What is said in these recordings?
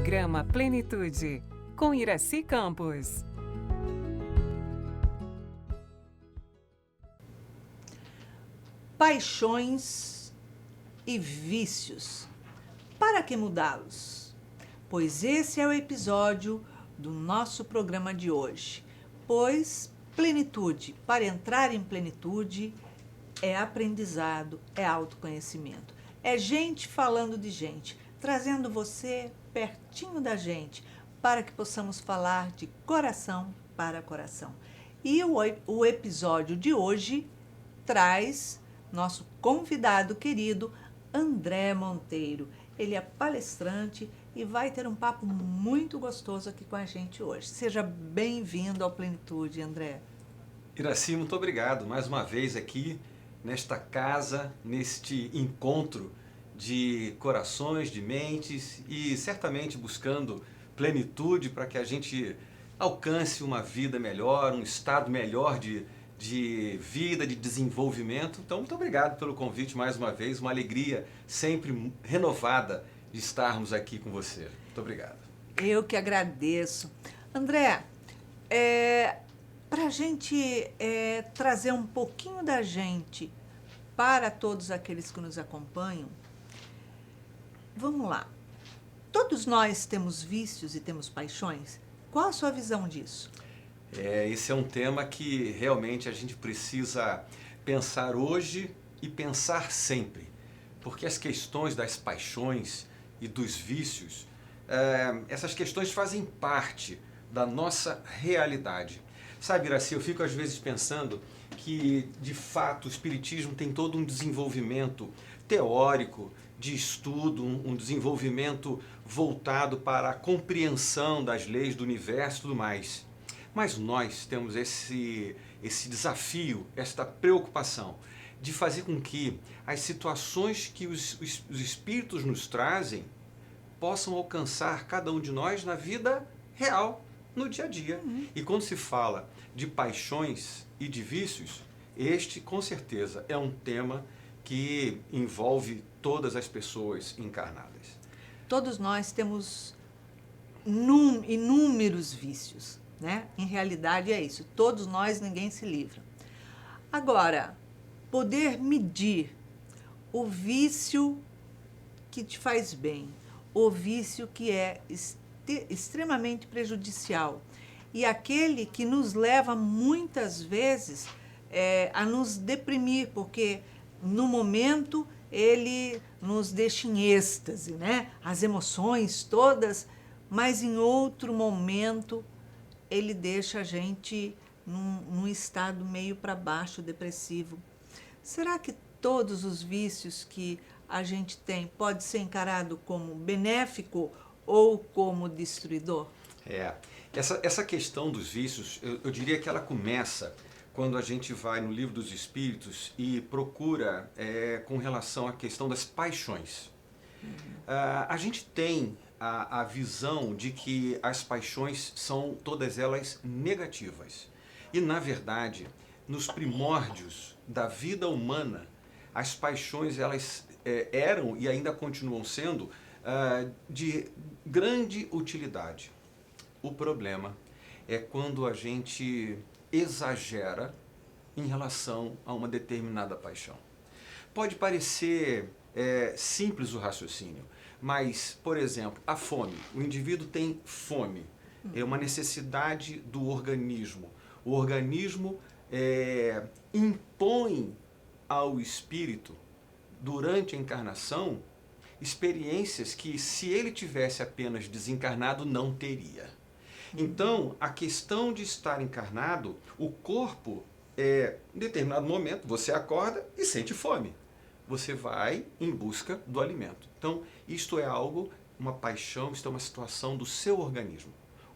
Programa Plenitude, com Iraci Campos. Paixões e vícios. Para que mudá-los? Pois esse é o episódio do nosso programa de hoje. Pois plenitude, para entrar em plenitude, é aprendizado, é autoconhecimento. É gente falando de gente, trazendo você pertinho da gente, para que possamos falar de coração para coração. E o episódio de hoje traz nosso convidado querido, André Monteiro. Ele é palestrante e vai ter um papo muito gostoso aqui com a gente hoje. Seja bem-vindo ao Plenitude, André. Iraci, muito obrigado mais uma vez aqui nesta casa, neste encontro de corações, de mentes e certamente buscando plenitude para que a gente alcance uma vida melhor, um estado melhor de vida, de desenvolvimento. Então, muito obrigado pelo convite mais uma vez, uma alegria sempre renovada de estarmos aqui com você. Muito obrigado. Eu que agradeço. André, para a gente trazer um pouquinho da gente para todos aqueles que nos acompanham, vamos lá. Todos nós temos vícios e temos paixões. Qual a sua visão disso? Esse é um tema que realmente a gente precisa pensar hoje e pensar sempre, porque as questões das paixões e dos vícios, essas questões fazem parte da nossa realidade. Sabe, Iraci, eu fico às vezes pensando que, de fato, o Espiritismo tem todo um desenvolvimento teórico, de estudo, um desenvolvimento voltado para a compreensão das leis do universo e tudo mais. Mas nós temos esse desafio, esta preocupação de fazer com que as situações que os espíritos nos trazem possam alcançar cada um de nós na vida real, no dia a dia. E quando se fala de paixões e de vícios, este com certeza é um tema que envolve todas as pessoas encarnadas. Todos nós temos inúmeros vícios. Né? Em realidade é isso, todos nós, ninguém se livra. Agora, poder medir o vício que te faz bem, o vício que é extremamente prejudicial e aquele que nos leva muitas vezes a nos deprimir, porque no momento ele nos deixa em êxtase, né? As emoções todas, mas em outro momento ele deixa a gente num estado meio para baixo, depressivo. Será que todos os vícios que a gente tem pode ser encarado como benéfico ou como destruidor? Essa questão dos vícios, eu diria que ela começa quando a gente vai no Livro dos Espíritos e procura com relação à questão das paixões. A gente tem a visão de que as paixões são todas elas negativas. E, na verdade, nos primórdios da vida humana, as paixões elas eram e ainda continuam sendo de grande utilidade. O problema é quando a gente exagera em relação a uma determinada paixão. Pode parecer simples o raciocínio, mas, por exemplo, a fome. O indivíduo tem fome, é uma necessidade do organismo. O organismo impõe ao espírito, durante a encarnação, experiências que, se ele tivesse apenas desencarnado, não teria. Então, a questão de estar encarnado, o corpo, em determinado momento, você acorda e sente fome. Você vai em busca do alimento. Então, isto é algo, uma paixão, isto é uma situação do seu organismo.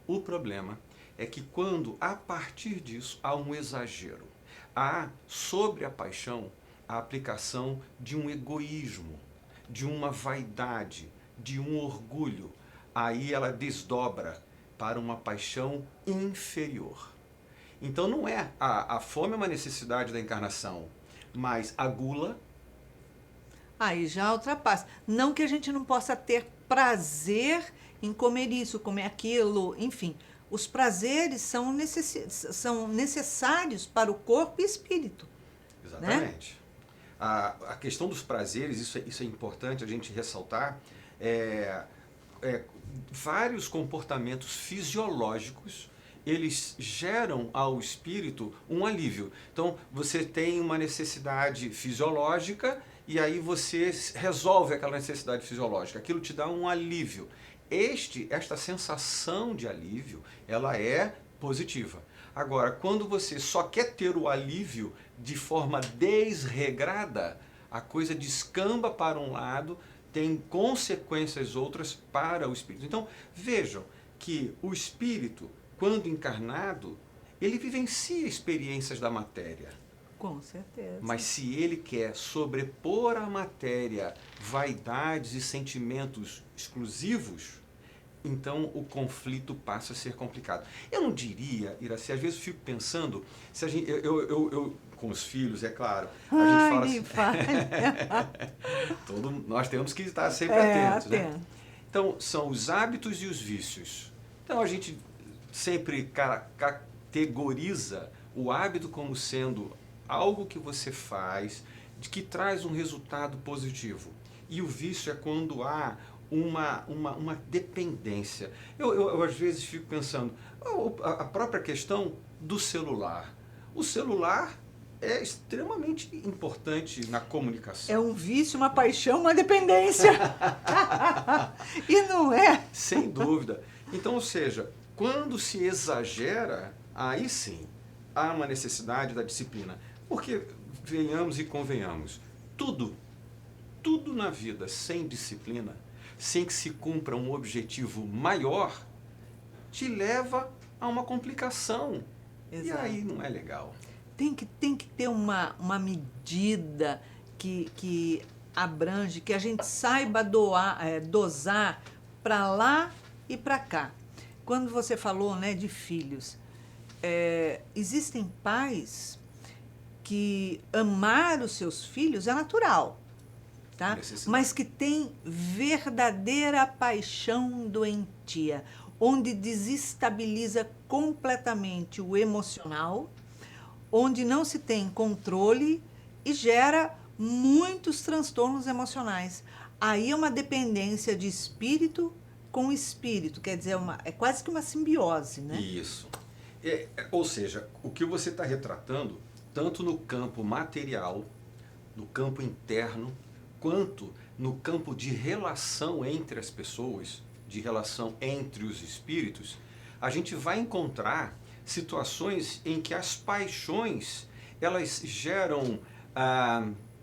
O problema é que quando, a partir disso, há um exagero, há sobre a paixão a aplicação de um egoísmo, de uma vaidade, de um orgulho, aí ela desdobra para uma paixão inferior. Então não é, a fome é uma necessidade da encarnação, mas a gula, Aí já ultrapassa. Não que a gente não possa ter prazer em comer isso, comer aquilo, enfim. Os prazeres são necessários para o corpo e espírito. Exatamente. A questão dos prazeres, isso é importante a gente ressaltar, vários comportamentos fisiológicos, eles geram ao espírito um alívio. Então, você tem uma necessidade fisiológica e aí você resolve aquela necessidade fisiológica. Aquilo te dá um alívio. Esta sensação de alívio, ela é positiva. Agora, quando você só quer ter o alívio de forma desregrada, a coisa descamba para um lado, tem consequências outras para o espírito. Então, vejam que o espírito, quando encarnado, ele vivencia experiências da matéria. Com certeza. Mas se ele quer sobrepor à matéria vaidades e sentimentos exclusivos, então o conflito passa a ser complicado. Eu não diria, Iraci, às vezes eu fico pensando, se a gente, eu com os filhos, é claro, a gente fala assim, nós temos que estar sempre atentos, né? Então, são os hábitos e os vícios. Então, a gente sempre categoriza o hábito como sendo algo que você faz, de que traz um resultado positivo. E o vício é quando há uma dependência. Eu às vezes fico pensando, a própria questão do celular. O celular é extremamente importante na comunicação. É um vício, uma paixão, uma dependência. E não é? Sem dúvida. Então, ou seja, quando se exagera, aí sim há uma necessidade da disciplina. Porque, venhamos e convenhamos, tudo na vida sem disciplina, sem que se cumpra um objetivo maior, te leva a uma complicação. Exato. E aí não é legal. Tem que ter uma medida que abrange, que a gente saiba dosar para lá e para cá. Quando você falou, né, de filhos, existem pais que amar os seus filhos é natural, tá? Mas que tem verdadeira paixão doentia, onde desestabiliza completamente o emocional, onde não se tem controle e gera muitos transtornos emocionais. Aí é uma dependência de espírito com espírito, quer dizer, é quase que uma simbiose, né? Isso. Ou seja, o que você está retratando, tanto no campo material, no campo interno, quanto no campo de relação entre as pessoas, de relação entre os espíritos, a gente vai encontrar situações em que as paixões, elas geram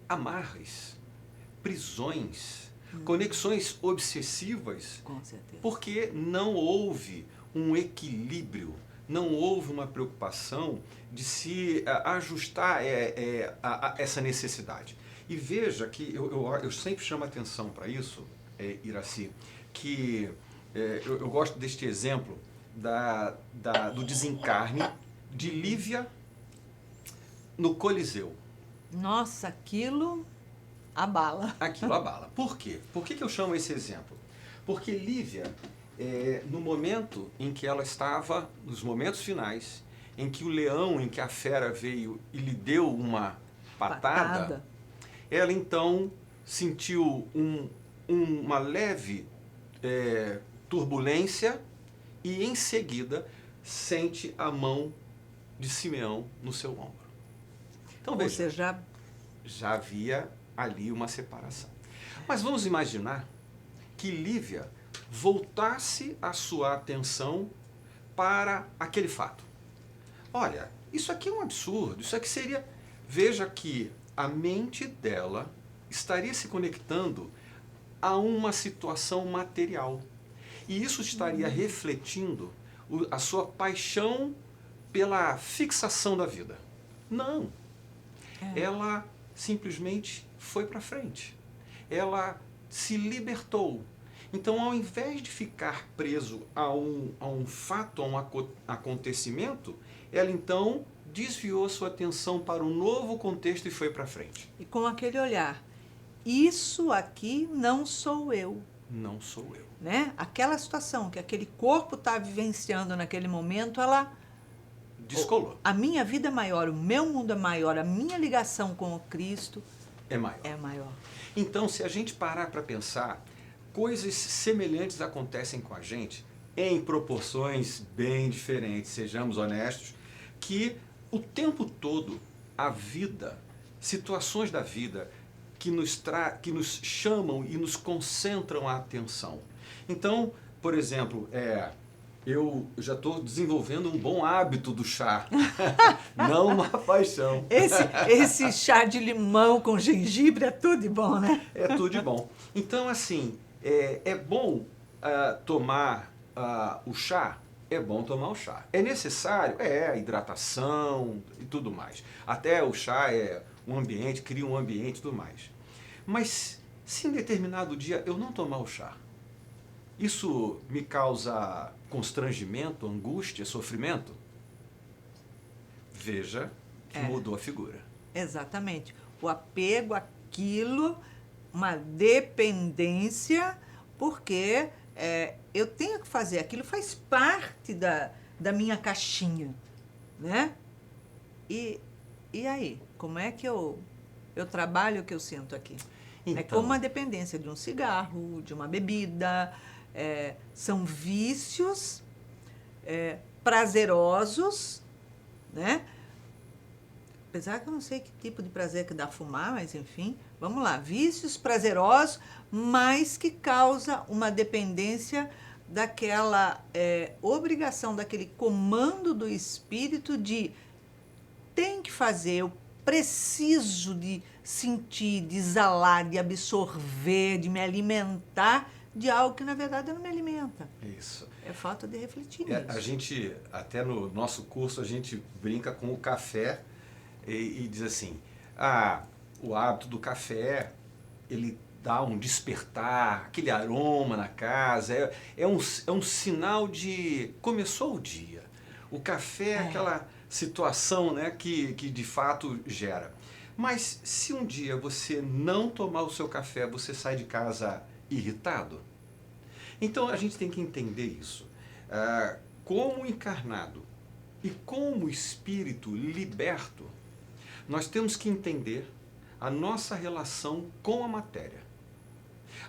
amarres, prisões, conexões obsessivas, com certeza, porque não houve um equilíbrio, não houve uma preocupação de se ajustar a essa necessidade. E veja que eu sempre chamo atenção para isso, Iraci, que eu gosto deste exemplo do desencarne de Lívia no Coliseu. Nossa, aquilo abala. Aquilo abala. Por quê? Por que eu chamo esse exemplo? Porque Lívia, no momento em que ela estava, nos momentos finais, em que o leão, em que a fera veio e lhe deu uma patada, ela então sentiu uma leve turbulência e em seguida sente a mão de Simeão no seu ombro. Então veja, já havia ali uma separação. Mas vamos imaginar que Lívia voltasse a sua atenção para aquele fato. Olha, isso aqui é um absurdo, isso aqui seria... Veja que a mente dela estaria se conectando a uma situação material. E isso estaria refletindo a sua paixão pela fixação da vida. Não. Ela simplesmente foi para frente. Ela se libertou. Então, ao invés de ficar preso a um fato, a um acontecimento, ela então desviou sua atenção para um novo contexto e foi para frente. E com aquele olhar, isso aqui não sou eu. Não sou eu. Né? Aquela situação que aquele corpo está vivenciando naquele momento, ela... Descolou. A minha vida é maior, o meu mundo é maior, a minha ligação com o Cristo É maior. é maior. Então, se a gente parar para pensar, coisas semelhantes acontecem com a gente em proporções bem diferentes, sejamos honestos, que o tempo todo a vida, situações da vida que que nos chamam e nos concentram a atenção. Então, por exemplo, eu já estou desenvolvendo um bom hábito do chá, não uma paixão. Esse chá de limão com gengibre é tudo de bom, né? É tudo de bom. Então, assim, é bom tomar o chá? É bom tomar o chá. É necessário? A hidratação e tudo mais. Até o chá cria um ambiente e tudo mais. Mas, se em determinado dia eu não tomar o chá, isso me causa constrangimento, angústia, sofrimento? Veja que mudou a figura. Exatamente. O apego àquilo, uma dependência, porque eu tenho que fazer, aquilo faz parte da minha caixinha, né? E aí, como é que eu trabalho o que eu sinto aqui? É Então, como uma dependência de um cigarro, de uma bebida, são vícios prazerosos, né? Apesar que eu não sei que tipo de prazer que dá fumar, mas enfim, vamos lá. Vícios prazerosos, mas que causa uma dependência daquela obrigação, daquele comando do espírito de tem que fazer, eu preciso de sentir, de exalar, de absorver, de me alimentar de algo que na verdade não me alimenta. isso. É falta de refletir nisso. A gente, até no nosso curso, a gente brinca com o café e diz assim, o hábito do café, ele dá um despertar, aquele aroma na casa, é um sinal de começou o dia. O café é aquela situação, né, que de fato gera. Mas se um dia você não tomar o seu café, você sai de casa irritado? Então a gente tem que entender isso. Como encarnado e como espírito liberto, nós temos que entender a nossa relação com a matéria.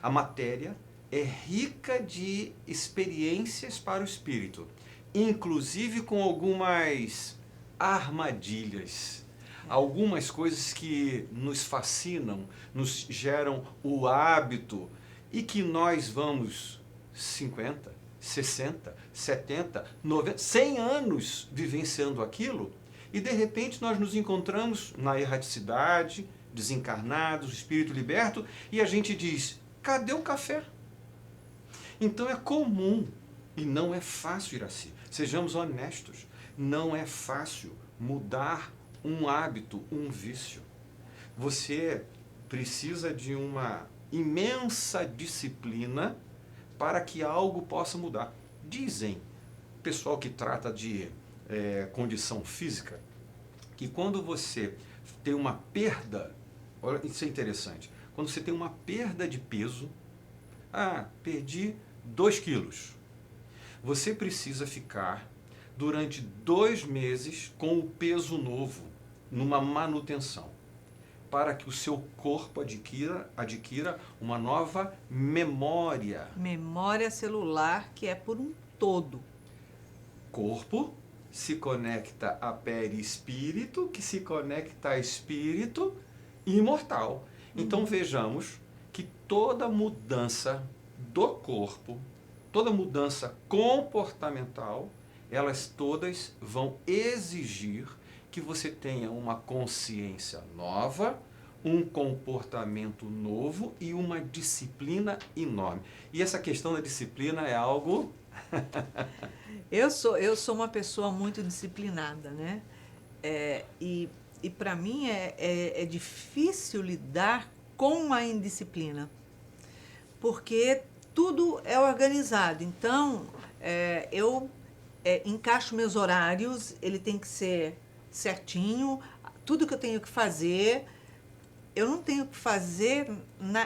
A matéria é rica de experiências para o espírito, inclusive com algumas armadilhas, algumas coisas que nos fascinam, nos geram o hábito e que nós vamos 50, 60, 70, 90, 100 anos vivenciando aquilo e de repente nós nos encontramos na erraticidade, desencarnados, espírito liberto, e a gente diz, cadê o café? Então é comum e não é fácil, Iraci. Sejamos honestos, não é fácil mudar um hábito, um vício. Você precisa de uma imensa disciplina para que algo possa mudar. Dizem, pessoal que trata de condição física, que quando você tem uma perda, olha, isso é interessante, quando você tem uma perda de peso, perdi 2 quilos, você precisa ficar durante 2 meses com o peso novo, numa manutenção, para que o seu corpo adquira uma nova memória. Memória celular que é por um todo. Corpo se conecta a perispírito, que se conecta a espírito imortal. Então vejamos que toda mudança do corpo, toda mudança comportamental, elas todas vão exigir que você tenha uma consciência nova, um comportamento novo e uma disciplina enorme. E essa questão da disciplina é algo... Eu sou uma pessoa muito disciplinada, né? E para mim é difícil lidar com a indisciplina, porque tudo é organizado. Então, eu encaixo meus horários, ele tem que ser certinho, tudo que eu tenho que fazer, eu não tenho que fazer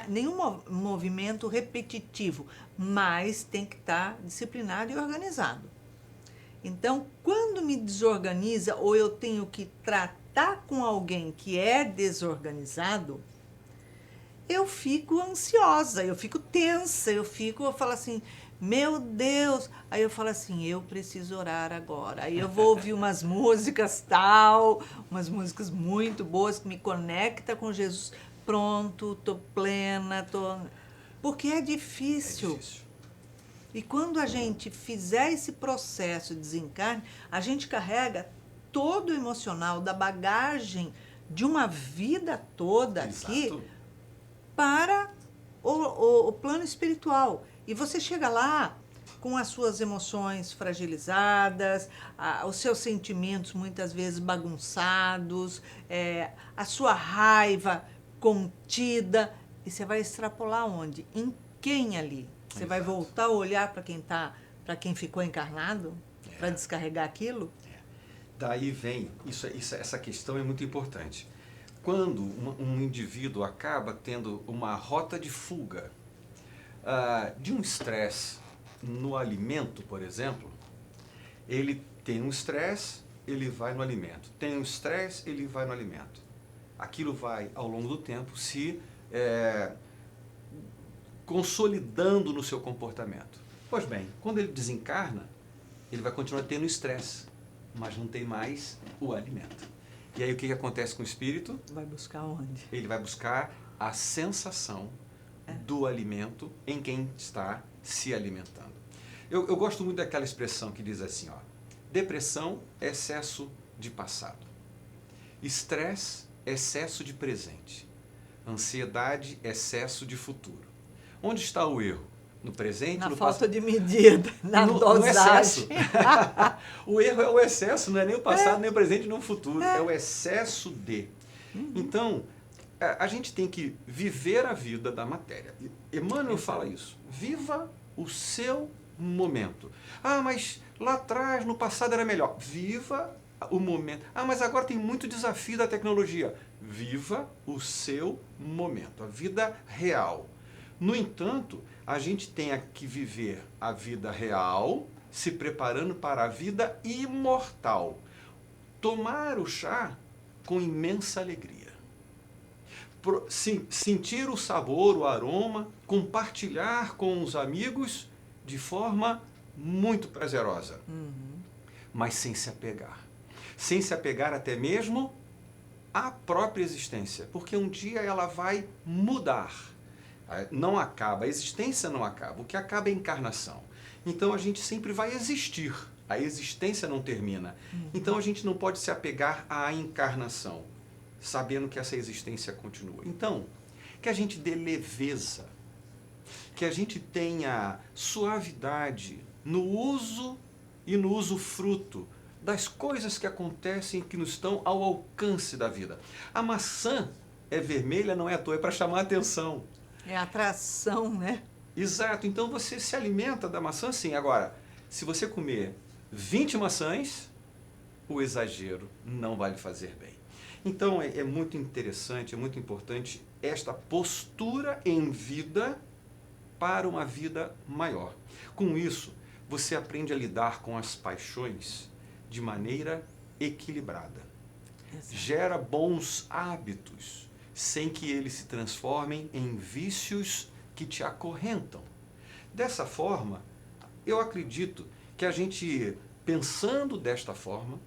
nenhum movimento repetitivo, mas tem que estar disciplinado e organizado. Então, quando me desorganiza ou eu tenho que tratar com alguém que é desorganizado, eu fico ansiosa, eu fico tensa, eu falo assim, meu Deus. Aí eu falo assim, eu preciso orar agora. Aí eu vou ouvir umas músicas tal, umas músicas muito boas que me conectam com Jesus. Pronto, tô plena, tô... Porque é difícil. É difícil. E quando a gente fizer esse processo de desencarne, a gente carrega todo o emocional da bagagem de uma vida toda aqui Exato. para o plano espiritual. E você chega lá com as suas emoções fragilizadas, os seus sentimentos muitas vezes bagunçados, a sua raiva contida, e você vai extrapolar onde? Em quem ali? Você vai Exato. voltar a olhar para quem ficou encarnado, para descarregar aquilo? Daí vem, essa questão é muito importante. Quando um indivíduo acaba tendo uma rota de fuga de um estresse no alimento, por exemplo, ele tem um estresse, ele vai no alimento. Tem um estresse, ele vai no alimento. Aquilo vai, ao longo do tempo, se consolidando no seu comportamento. Pois bem, quando ele desencarna, ele vai continuar tendo estresse, mas não tem mais o alimento. E aí o que acontece com o espírito? Vai buscar onde? Ele vai buscar a sensação do alimento em quem está se alimentando. Eu gosto muito daquela expressão que diz assim, ó, depressão, excesso de passado. Estresse, excesso de presente. Ansiedade, excesso de futuro. Onde está o erro? No presente? Na no falta de medida, na no dosagem. excesso. O erro é o excesso, não é nem o passado, nem o presente, nem o futuro. É o excesso de. Então, a gente tem que viver a vida da matéria. Emmanuel fala isso. Viva o seu momento. Ah, mas lá atrás, no passado era melhor. Viva o momento. Ah, mas agora tem muito desafio da tecnologia. Viva o seu momento, a vida real. No entanto, a gente tem que viver a vida real, se preparando para a vida imortal. Tomar o chá com imensa alegria. Sentir o sabor, o aroma, compartilhar com os amigos de forma muito prazerosa. Mas sem se apegar. Sem se apegar até mesmo à própria existência. Porque um dia ela vai mudar. Não acaba, a existência não acaba. O que acaba é a encarnação. Então a gente sempre vai existir. A existência não termina. Então a gente não pode se apegar à encarnação, sabendo que essa existência continua. Então, que a gente dê leveza, que a gente tenha suavidade no uso e no usufruto das coisas que acontecem, que nos estão ao alcance da vida. A maçã é vermelha, não é à toa, é para chamar a atenção. É atração, né? Exato. Então você se alimenta da maçã, sim. Agora, se você comer 20 maçãs, o exagero não vai lhe fazer bem. Então é muito interessante, é muito importante esta postura em vida para uma vida maior. Com isso, você aprende a lidar com as paixões de maneira equilibrada. Exato. Gera bons hábitos, sem que eles se transformem em vícios que te acorrentam. Dessa forma, eu acredito que a gente, pensando desta forma,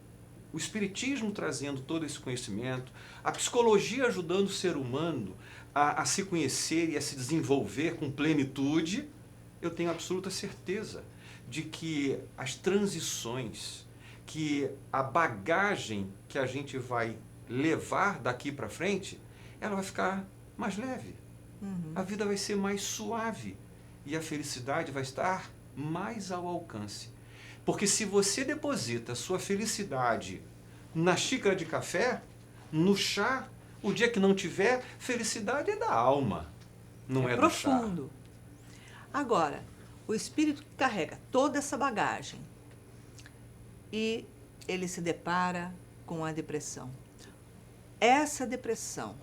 o Espiritismo trazendo todo esse conhecimento, a psicologia ajudando o ser humano a se conhecer e a se desenvolver com plenitude, eu tenho absoluta certeza de que as transições, que a bagagem que a gente vai levar daqui para frente, ela vai ficar mais leve. A vida vai ser mais suave e a felicidade vai estar mais ao alcance. Porque se você deposita sua felicidade na xícara de café, no chá, o dia que não tiver, felicidade é da alma, não é do chá. Profundo. Agora, o espírito carrega toda essa bagagem e ele se depara com a depressão. Essa depressão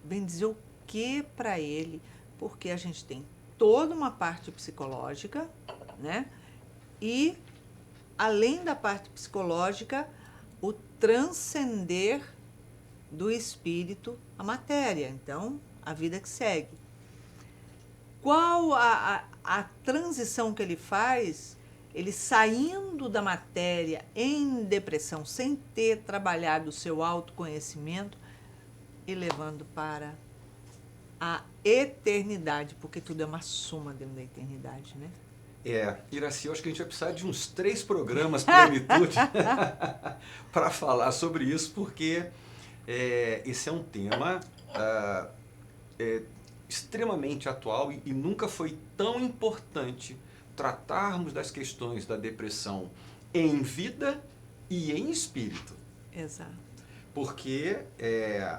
vem dizer o que para ele, porque a gente tem toda uma parte psicológica, né? E, além da parte psicológica, o transcender do espírito à matéria. Então, a vida que segue. Qual a transição que ele faz, ele saindo da matéria em depressão, sem ter trabalhado o seu autoconhecimento e levando para a eternidade, porque tudo é uma soma dentro da eternidade, né? Iraci, eu acho que a gente vai precisar de uns 3 programas plenitude para falar sobre isso, porque esse é um tema extremamente atual e nunca foi tão importante tratarmos das questões da depressão em vida e em espírito. Exato. Porque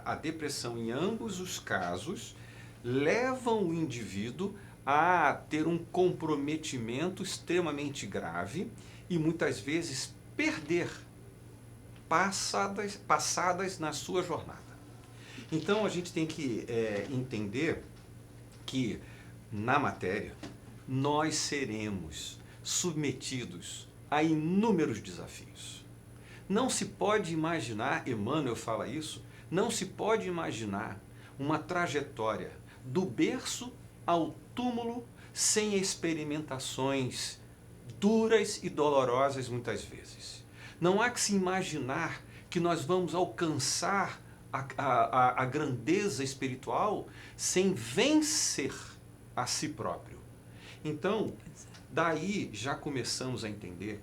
a depressão, em ambos os casos, levam o indivíduo a ter um comprometimento extremamente grave e muitas vezes perder passadas na sua jornada. Então a gente tem que entender que na matéria nós seremos submetidos a inúmeros desafios. Não se pode imaginar, Emmanuel fala isso, não se pode imaginar uma trajetória do berço ao túmulo sem experimentações duras e dolorosas muitas vezes. Não há que se imaginar que nós vamos alcançar a grandeza espiritual sem vencer a si próprio. Então, daí já começamos a entender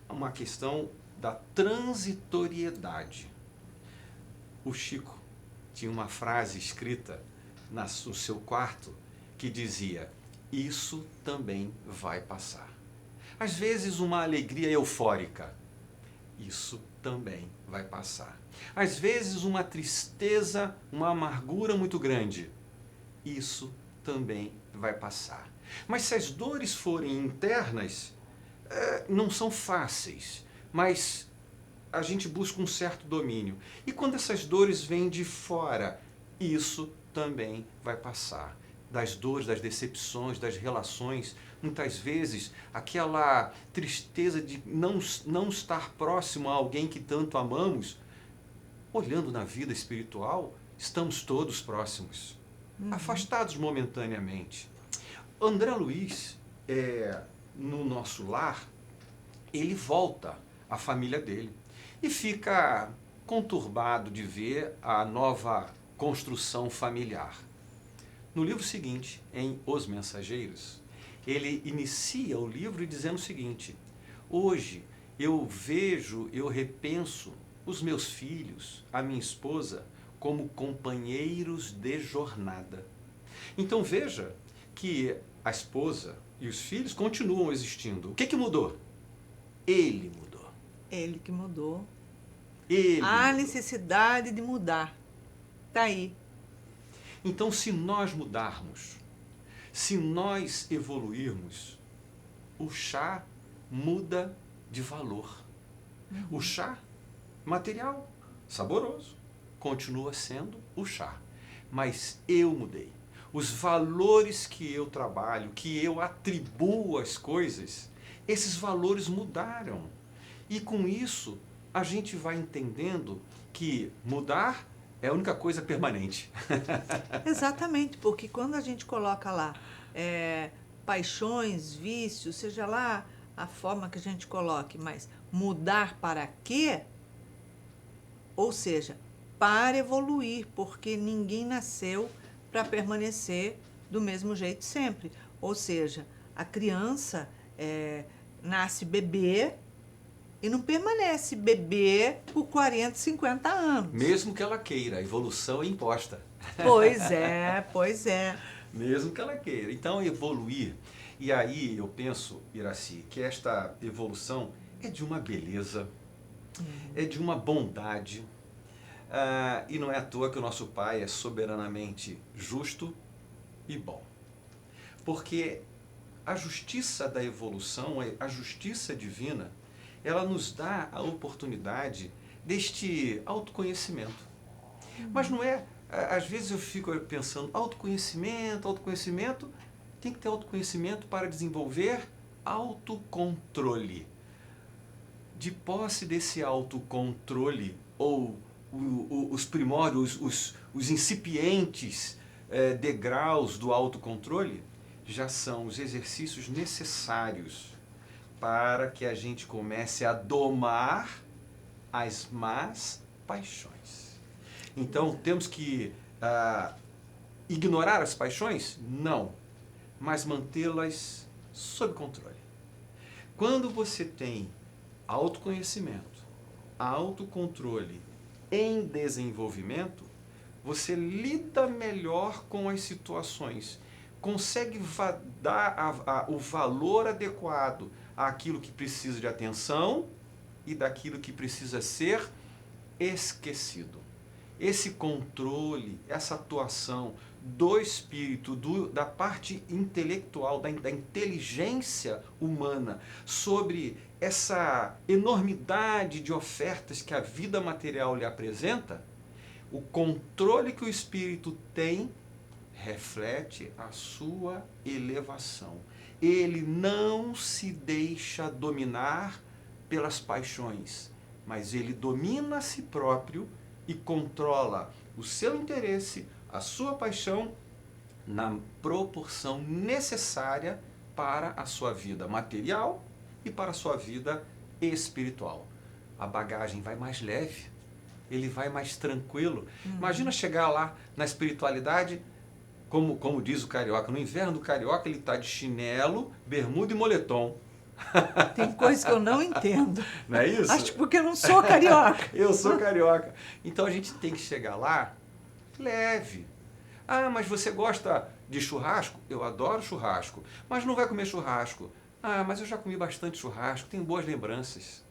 uma questão da transitoriedade. O Chico tinha uma frase escrita no seu quarto que dizia: isso também vai passar. Às vezes uma alegria eufórica, isso também vai passar. Às vezes uma tristeza, uma amargura muito grande, isso também vai passar. Mas se as dores forem internas, não são fáceis, mas a gente busca um certo domínio. E quando essas dores vêm de fora, isso também vai passar. Das dores, das decepções, das relações, muitas vezes aquela tristeza de não estar próximo a alguém que tanto amamos, olhando na vida espiritual, estamos todos próximos, afastados momentaneamente. André Luiz, no nosso lar, ele volta à família dele e fica conturbado de ver a nova construção familiar. No livro seguinte, em Os Mensageiros, ele inicia o livro dizendo o seguinte: hoje eu vejo, eu repenso os meus filhos, a minha esposa, como companheiros de jornada. Então veja que a esposa e os filhos continuam existindo. O que mudou? Ele mudou. Ele que mudou. Ele Há mudou. necessidade de mudar. Está aí. Então, se nós mudarmos, se nós evoluirmos, o chá muda de valor. O chá material, saboroso, continua sendo o chá. Mas eu mudei. Os valores que eu trabalho, que eu atribuo às coisas, esses valores mudaram. E com isso, a gente vai entendendo que mudar é a única coisa permanente. Exatamente, porque quando a gente coloca lá paixões, vícios, seja lá a forma que a gente coloque, mas mudar para quê? Ou seja, para evoluir, porque ninguém nasceu para permanecer do mesmo jeito sempre. Ou seja, a criança nasce bebê e não permanece bebê por 40, 50 anos. Mesmo que ela queira, a evolução é imposta. Pois é, pois é. Mesmo que ela queira. Então, evoluir. E aí eu penso, Iraci, que esta evolução é de uma beleza, é de uma bondade. E não é à toa que o nosso Pai é soberanamente justo e bom. Porque a justiça da evolução, a justiça divina, ela nos dá a oportunidade deste autoconhecimento. Mas não é Às vezes eu fico pensando, autoconhecimento, tem que ter autoconhecimento para desenvolver autocontrole. De posse desse autocontrole, ou os primórdios, os incipientes degraus do autocontrole, já são os exercícios necessários para que a gente comece a domar as más paixões. Então, temos que ignorar as paixões? Não, mas mantê-las sob controle. Quando você tem autoconhecimento, autocontrole em desenvolvimento, você lida melhor com as situações, consegue dar o valor adequado àquilo que precisa de atenção e daquilo que precisa ser esquecido. Esse controle, essa atuação do espírito, da parte intelectual, da inteligência humana sobre essa enormidade de ofertas que a vida material lhe apresenta, o controle que o espírito tem reflete a sua elevação. Ele não se deixa dominar pelas paixões, mas ele domina a si próprio e controla o seu interesse, a sua paixão, na proporção necessária para a sua vida material e para a sua vida espiritual. A bagagem vai mais leve, ele vai mais tranquilo. Imagina chegar lá na espiritualidade, como diz o carioca, no inverno do carioca ele está de chinelo, bermuda e moletom. Tem coisa que eu não entendo. Não é isso? Acho porque eu não sou carioca. Eu sou carioca. Então a gente tem que chegar lá leve. Ah, mas você gosta de churrasco? Eu adoro churrasco. Mas não vai comer churrasco. Ah, mas eu já comi bastante churrasco, tenho boas lembranças.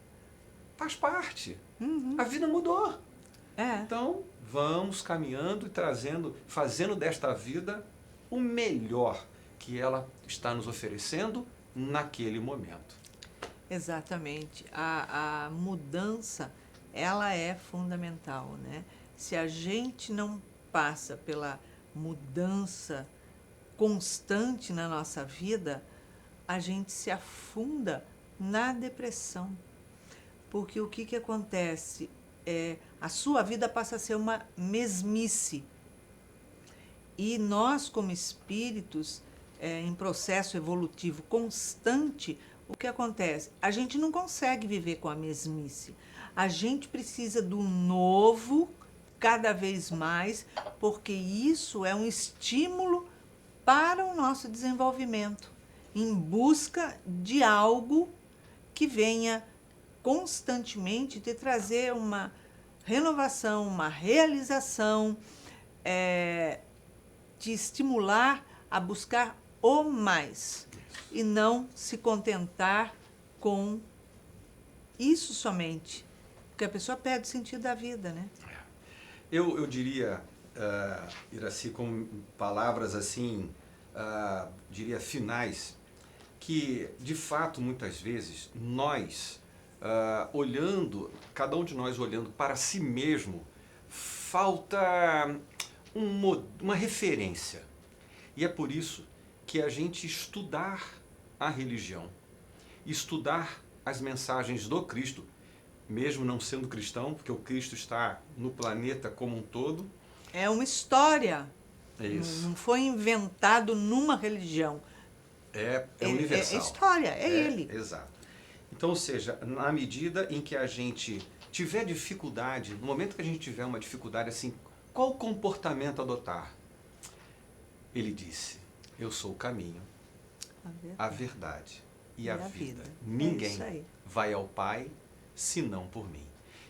Faz parte. A vida mudou. Então, vamos caminhando e fazendo desta vida o melhor que ela está nos oferecendo naquele momento. Exatamente. A mudança, ela é fundamental, né? Se a gente não passa pela mudança constante na nossa vida, a gente se afunda na depressão. Porque o que acontece? A sua vida passa a ser uma mesmice. E nós, como espíritos, em processo evolutivo constante, o que acontece? A gente não consegue viver com a mesmice. A gente precisa do novo cada vez mais, porque isso é um estímulo para o nosso desenvolvimento, em busca de algo que venha constantemente te trazer uma renovação, uma realização, te estimular a buscar o mais e não se contentar com isso somente, porque a pessoa perde o sentido da vida, né? Eu diria, Iraci, com palavras assim, diria finais, que de fato muitas vezes nós, cada um de nós olhando para si mesmo, falta uma referência. E é por isso que a gente estudar a religião, estudar as mensagens do Cristo, mesmo não sendo cristão, porque o Cristo está no planeta como um todo. É uma história. É isso. Não foi inventado numa religião. É universal. É história, é ele. Exato. Então, ou seja, na medida em que a gente tiver dificuldade, no momento que a gente tiver uma dificuldade assim, qual comportamento adotar? Ele disse, eu sou o caminho, a verdade e a vida. Ninguém vai ao Pai senão por mim.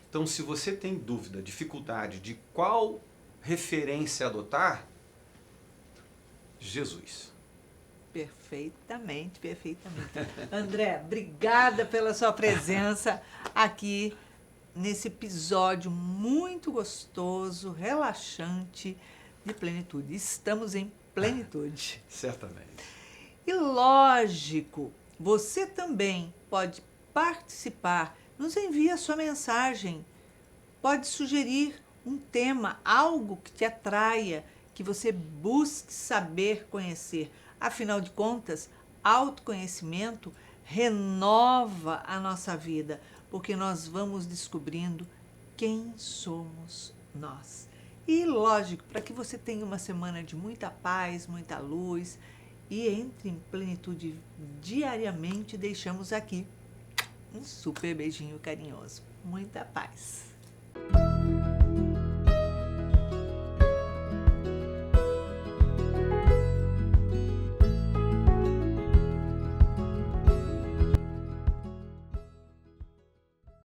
Então, se você tem dúvida, dificuldade de qual referência adotar, Jesus. Perfeitamente, perfeitamente. André, obrigada pela sua presença aqui nesse episódio muito gostoso, relaxante, de plenitude. Estamos em plenitude. Certamente. E lógico, você também pode participar. Nos envie a sua mensagem. Pode sugerir um tema, algo que te atraia, que você busque saber conhecer. Afinal de contas, autoconhecimento renova a nossa vida, porque nós vamos descobrindo quem somos nós. E lógico, para que você tenha uma semana de muita paz, muita luz e entre em plenitude diariamente, deixamos aqui um super beijinho carinhoso. Muita paz.